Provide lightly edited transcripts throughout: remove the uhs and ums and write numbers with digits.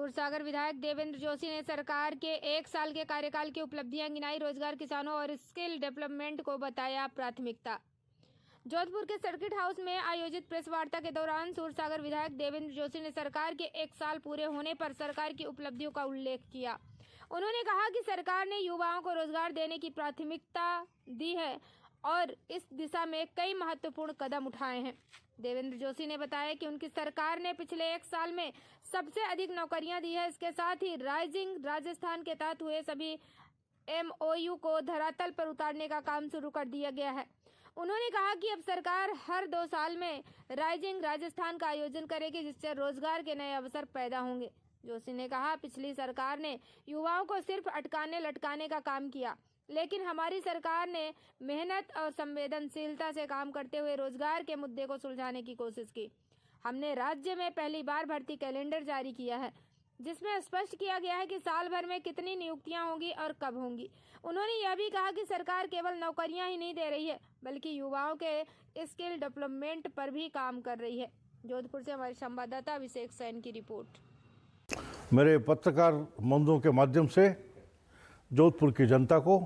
सूरसागर विधायक देवेंद्र जोशी ने सरकार के 1 साल के कार्यकाल की उपलब्धियां गिनाई। रोजगार, किसानों और स्किल डेवलपमेंट को बताया प्राथमिकता। जोधपुर के सर्किट हाउस में आयोजित प्रेस वार्ता के दौरान सूरसागर विधायक देवेंद्र जोशी ने सरकार के 1 साल पूरे होने पर सरकार की उपलब्धियों का उल्लेख किया। उन्होंने कहा कि सरकार ने युवाओं को रोजगार देने की प्राथमिकता दी है और इस दिशा में कई महत्वपूर्ण कदम उठाए हैं। देवेंद्र जोशी ने बताया कि उनकी सरकार ने पिछले 1 साल में सबसे अधिक नौकरियां दी है। इसके साथ ही राइजिंग राजस्थान के तहत हुए सभी MOU को धरातल पर उतारने का काम शुरू कर दिया गया है। उन्होंने कहा कि अब सरकार हर 2 साल में राइजिंग राजस्थान का आयोजन करेगी, जिससे रोजगार के नए अवसर पैदा होंगे। जोशी ने कहा, पिछली सरकार ने युवाओं को सिर्फ अटकाने लटकाने का काम किया, लेकिन हमारी सरकार ने मेहनत और संवेदनशीलता से काम करते हुए रोजगार के मुद्दे को सुलझाने की कोशिश की। हमने राज्य में पहली बार भर्ती कैलेंडर जारी किया है, जिसमें स्पष्ट किया गया है कि साल भर में कितनी नियुक्तियां होंगी और कब होंगी। उन्होंने यह भी कहा कि सरकार केवल नौकरियां ही नहीं दे रही है, बल्कि युवाओं के स्किल डेवलपमेंट पर भी काम कर रही है। जोधपुर से हमारे संवाददाता अभिषेक सैन की रिपोर्ट। मेरे पत्रकार बंधुओं के माध्यम से जोधपुर की जनता को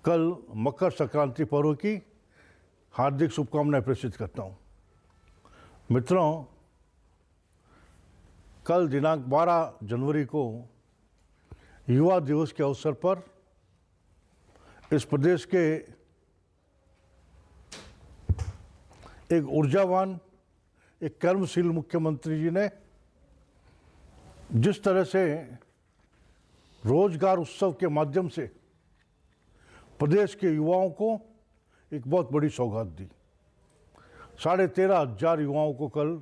कल मकर संक्रांति पर्व की हार्दिक शुभकामनाएं प्रेषित करता हूं। मित्रों, कल दिनांक 12 जनवरी को युवा दिवस के अवसर पर इस प्रदेश के एक ऊर्जावान, एक कर्मशील मुख्यमंत्री जी ने जिस तरह से रोजगार उत्सव के माध्यम से प्रदेश के युवाओं को एक बहुत बड़ी सौगात दी। 13,500 युवाओं को कल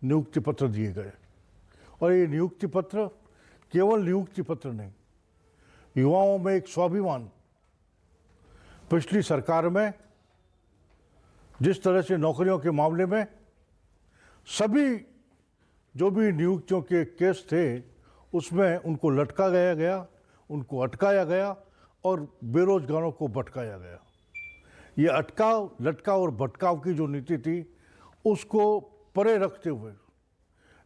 नियुक्ति पत्र दिए गए और ये नियुक्ति पत्र केवल नियुक्ति पत्र नहीं, युवाओं में एक स्वाभिमान। पिछली सरकार में जिस तरह से नौकरियों के मामले में सभी जो भी नियुक्तियों के केस थे उसमें उनको लटकाया गया, उनको अटकाया गया और बेरोजगारों को भटकाया गया। ये अटकाव, लटकाव और भटकाव की जो नीति थी उसको परे रखते हुए,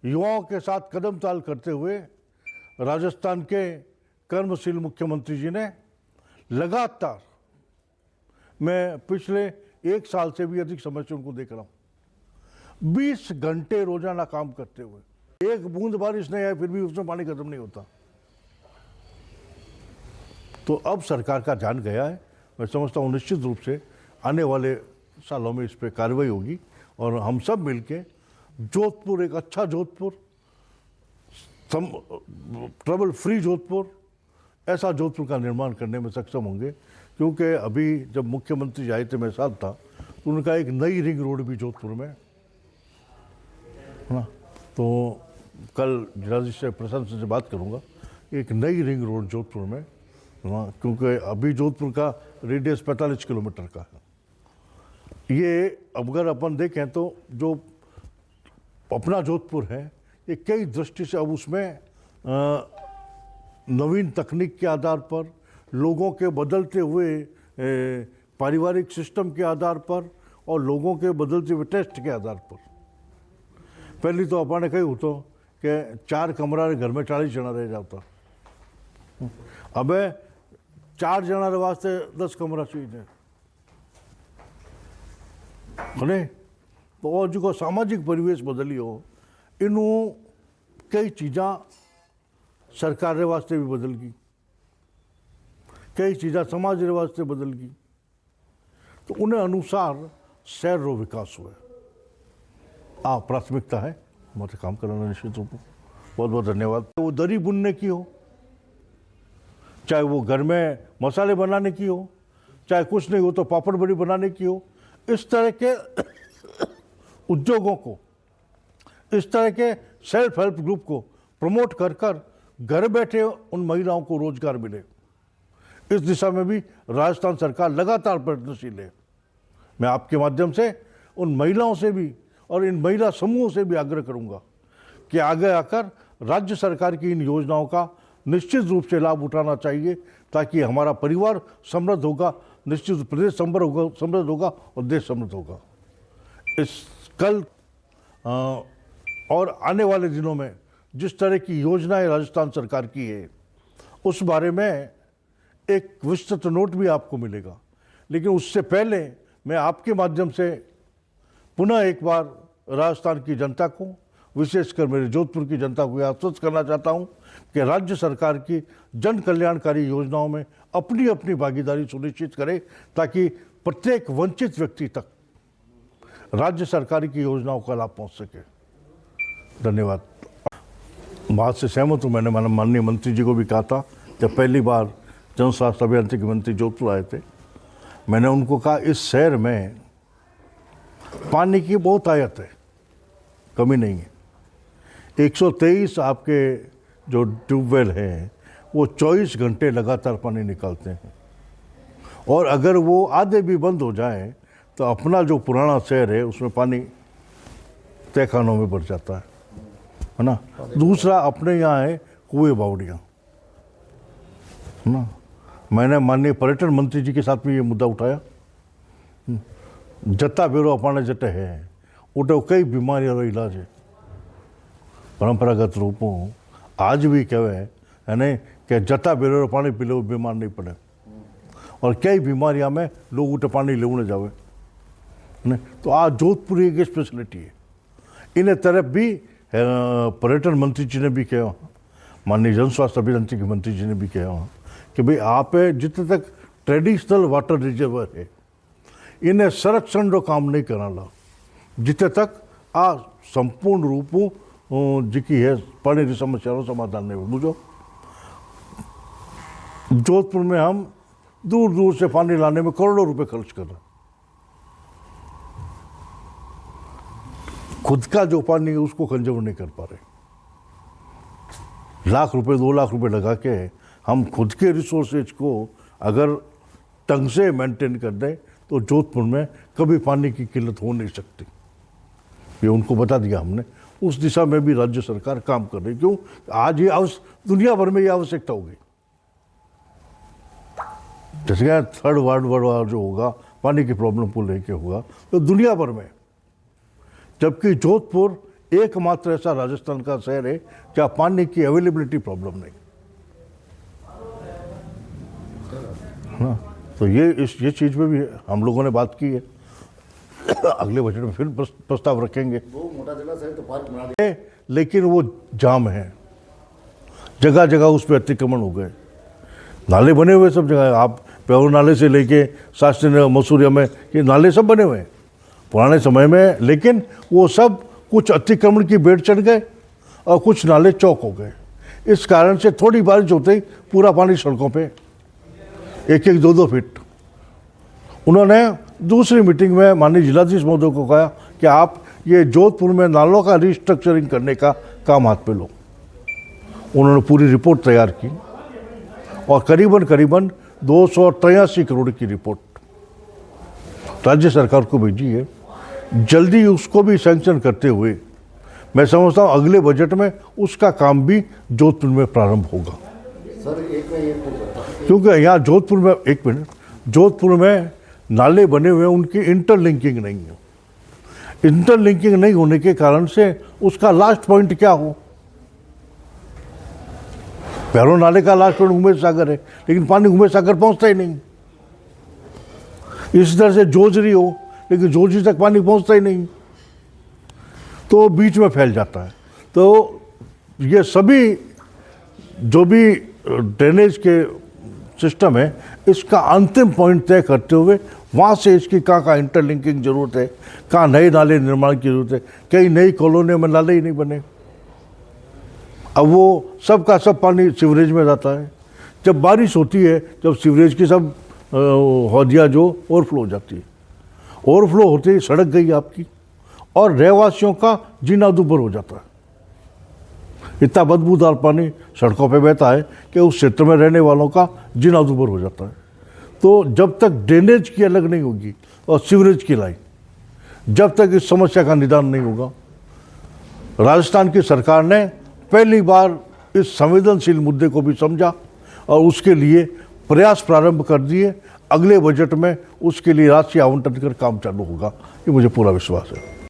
युवाओं के साथ कदम ताल करते हुए राजस्थान के कर्मशील मुख्यमंत्री जी ने लगातार, मैं पिछले 1 साल से भी अधिक समय से उनको देख रहा हूँ, 20 घंटे रोजाना काम करते हुए, एक बूंद बारिश नहीं आए फिर भी उसमें पानी खत्म नहीं होता। तो अब सरकार का ध्यान गया है। मैं समझता हूँ निश्चित रूप से आने वाले सालों में इस पर कार्रवाई होगी और हम सब मिलके जोधपुर, एक अच्छा जोधपुर, ट्रबल फ्री जोधपुर, ऐसा जोधपुर का निर्माण करने में सक्षम होंगे। क्योंकि अभी जब मुख्यमंत्री आए थे, मेरे साथ था, तो उनका एक नई रिंग रोड भी जोधपुर में है ना। तो कल जिलाधीश से प्रशासन से बात करूंगा, एक नई रिंग रोड जोधपुर में, क्योंकि अभी जोधपुर का रेडियस 45 किलोमीटर का है। ये अगर अपन देखें तो जो अपना जोधपुर है, ये कई दृष्टि से अब उसमें नवीन तकनीक के आधार पर, लोगों के बदलते हुए पारिवारिक सिस्टम के आधार पर और लोगों के बदलते हुए टेस्ट के आधार पर, पहले तो अपने कही होता कि 4 कमरा घर में 40 जना रह जाता, अब 4 जना वास्ते 10 कमरा चाहिए है। तो और जो सामाजिक परिवेश बदली हो, इनू कई चीज़ा सरकार के वास्ते भी बदल गई, कई चीज़ा समाज के वास्ते बदल गई। तो उन्हें अनुसार शहर रो विकास हुआ। प्राथमिकता है मुझे काम कराना निश्चित रूप में। बहुत बहुत धन्यवाद। वो दरी बुनने की हो, चाहे वो घर में मसाले बनाने की हो, चाहे कुछ नहीं हो तो पापड़ बड़ी बनाने की हो, इस तरह के उद्योगों को, इस तरह के सेल्फ हेल्प ग्रुप को प्रमोट कर कर घर बैठे उन महिलाओं को रोजगार मिले, इस दिशा में भी राजस्थान सरकार लगातार प्रयत्नशील है। मैं आपके माध्यम से उन महिलाओं से भी और इन महिला समूहों से भी आग्रह करूंगा कि आगे आकर राज्य सरकार की इन योजनाओं का निश्चित रूप से लाभ उठाना चाहिए, ताकि हमारा परिवार समृद्ध होगा, निश्चित प्रदेश समृद्ध होगा और देश समृद्ध होगा। इस कल और आने वाले दिनों में जिस तरह की योजनाएं राजस्थान सरकार की है उस बारे में एक विस्तृत नोट भी आपको मिलेगा। लेकिन उससे पहले मैं आपके माध्यम से पुनः एक बार राजस्थान की जनता को, विशेषकर मेरे जोधपुर की जनता को आश्वस्त करना चाहता हूं कि राज्य सरकार की जन कल्याणकारी योजनाओं में अपनी अपनी भागीदारी सुनिश्चित करें ताकि प्रत्येक वंचित व्यक्ति तक राज्य सरकार की योजनाओं का लाभ पहुंच सके। धन्यवाद। बात से सहमत हूँ। मैंने माननीय मंत्री जी को भी कहा था जब पहली बार जन स्वास्थ्य अभियांत्रिकी मंत्री जोधपुर आए थे, मैंने उनको कहा इस शहर में पानी की बहुत आयत है, कमी नहीं है। 123 आपके जो ट्यूबवेल हैं वो 24 घंटे लगातार पानी निकालते हैं, और अगर वो आधे भी बंद हो जाए तो अपना जो पुराना शहर है उसमें पानी तहखानों में बढ़ जाता है ना। दूसरा अपने यहाँ है कुएं बावड़ियाँ, है ना। मैंने माननीय पर्यटन मंत्री जी के साथ में ये मुद्दा उठाया। जत्ता बेरो अपाने जटे है उठे कई बीमारियों का इलाज है परंपरागत रूपों आज भी कहवे है नहीं कि जत्ता बेरो पानी पी लो बीमार नहीं पड़े, और कई बीमारियां में लोग उठे पानी लेने जावे नहीं। तो आज जोधपुर एक स्पेशलिटी है। इन तरफ भी पर्यटन मंत्री जी ने भी कहा, माननीय जन स्वास्थ्य अभियांत्रिकी मंत्री जी ने भी कहा कि भाई आप जितने तक ट्रेडिशनल वाटर रिजर्वर है इन्हें संरक्षण जो काम नहीं कराना जितने तक आ संपूर्ण रूपों जिकी है पानी की समस्या का समाधान नहीं हो। बुझो जोधपुर में हम दूर दूर से पानी लाने में करोड़ों रुपए खर्च कर रहे हैं। खुद का जो पानी है उसको कंजर्व नहीं कर पा रहे। लाख रुपए 2 लाख रुपए लगा के हम खुद के रिसोर्सेज को अगर ढंग से मेंटेन कर दें तो जोधपुर में कभी पानी की किल्लत हो नहीं सकती। ये उनको बता दिया हमने। उस दिशा में भी राज्य सरकार काम कर रही। क्यों? आज ये दुनिया भर में ये आवश्यकता होगी। जैसे थर्ड वर्ल्ड वार जो होगा पानी की प्रॉब्लम को लेके होगा तो दुनिया भर में, जबकि जोधपुर एकमात्र ऐसा राजस्थान का शहर है जहाँ पानी की अवेलेबिलिटी प्रॉब्लम नहीं। हाँ, तो ये चीज़ पे भी हम लोगों ने बात की है। अगले बजट में फिर प्रस्ताव रखेंगे। वो मोटा जगह से तो पार्क बना दिया, लेकिन वो जाम है, जगह जगह उस पर अतिक्रमण हो गए। नाले बने हुए सब जगह, आप प्योर नाले से लेके शास्त्री नगर मसूरिया में ये नाले सब बने हुए हैं पुराने समय में, लेकिन वो सब कुछ अतिक्रमण की बेड़ चढ़ गए और कुछ नाले चौक हो गए। इस कारण से थोड़ी बारिश होते ही पूरा पानी सड़कों पे 1-1, 2-2 फीट। उन्होंने दूसरी मीटिंग में माननीय जिलाधीश महोदय को कहा कि आप ये जोधपुर में नालों का रिस्ट्रक्चरिंग करने का काम हाथ पे लो। उन्होंने पूरी रिपोर्ट तैयार की और करीबन 283 करोड़ की रिपोर्ट राज्य सरकार को भेजी है। जल्दी उसको भी सैंक्शन करते हुए मैं समझता हूँ अगले बजट में उसका काम भी जोधपुर में प्रारंभ होगा। सर एक में ये पूछ रहा था क्योंकि यहाँ जोधपुर में, एक मिनट, जोधपुर में नाले बने हुए हैं, उनकी इंटरलिंकिंग नहीं है। इंटरलिंकिंग नहीं होने के कारण से उसका लास्ट पॉइंट क्या हो? पैरों नाले का लास्ट पॉइंट उमेश सागर है, लेकिन पानी उमेश सागर पहुंचता ही नहीं। इस तरह से जोजरी हो, लेकिन जोजरी तक पानी पहुंचता ही नहीं, तो बीच में फैल जाता है। तो ये सभी जो भी ड्रेनेज के सिस्टम है, इसका अंतिम पॉइंट तय करते हुए वहाँ से इसकी कहाँ इंटरलिंकिंग जरूरत है, कहाँ नए नाले निर्माण की जरूरत है। कई नई कॉलोनियों में नाले ही नहीं बने। अब वो सब का सब पानी सीवरेज में जाता है। जब बारिश होती है, जब सीवरेज की सब हौदियाँ जो ओवरफ्लो हो जाती है, ओवरफ्लो होते ही सड़क गई आपकी और रहवासियों का जीना दुभर हो जाता है। इतना बदबूदार पानी सड़कों पे बहता है कि उस क्षेत्र में रहने वालों का जीना दुभर हो जाता है। तो जब तक ड्रेनेज की अलग नहीं होगी और सीवरेज की लाइन, जब तक इस समस्या का निदान नहीं होगा, राजस्थान की सरकार ने पहली बार इस संवेदनशील मुद्दे को भी समझा और उसके लिए प्रयास प्रारंभ कर दिए। अगले बजट में उसके लिए राशि आवंटन कर काम चालू होगा, ये मुझे पूरा विश्वास है।